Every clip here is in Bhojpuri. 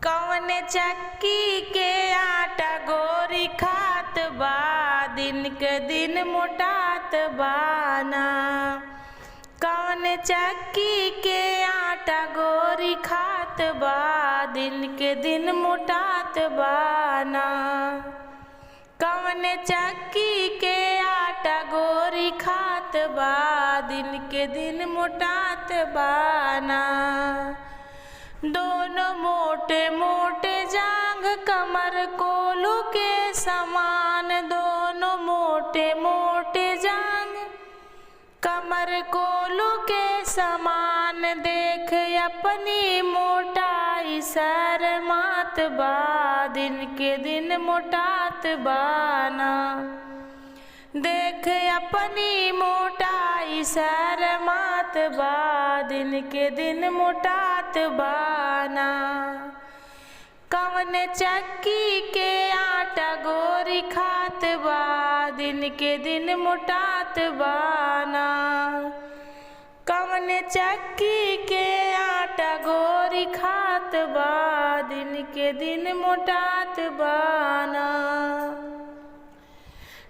कौन चक्की के आटा गोरी खात बा, दिन के दिन मोटात बाना। कौन चक्की के आटा गोरी खात बा, दिन के दिन मोटात बाना। कौन चक्की के आटा गोरी खात बा, दिन के दिन मोटात बाना। दोनों मोटे मोटे जांग कमर कोलू के समान, दोनों मोटे मोटे जांग कमर कोलू के समान। देख अपनी मोटाई शर्मात बा, दिन के दिन मोटात बाना। देख अपनी मोटाई शर्मात बा, दिन के दिन मोटात बाना। कौन चक्की के आटा गोरी खात बा, दिन के दिन मोटात बाना। कौन चक्की के आटा गोरी खात बा, दिन के दिन मोटात बाना।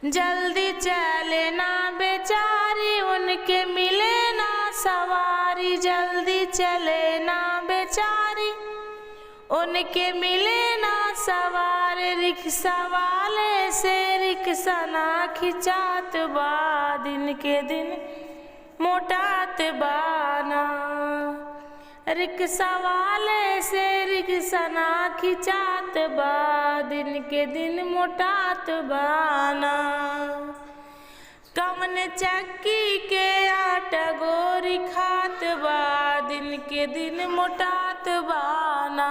जल्दी चले ना बेचारी, उनके मिले ना सवारी। जल्दी चले ना बेचारी, उनके मिले ना सवार। रिक्शा वाले से रिक्शा ना खिंचात बा, दिन के दिन मोटात बाना। रिक्शा वाले से रिक्शा ना खिंचात बा, दिन के दिन मोटात बाना। कौन चक्की के आटा गोरी खात बा, दिन के दिन मोटात बाना।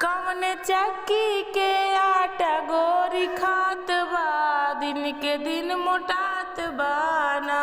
कौन चक्की के आटा गोरी खात बा, दिन के दिन मोटात बाना।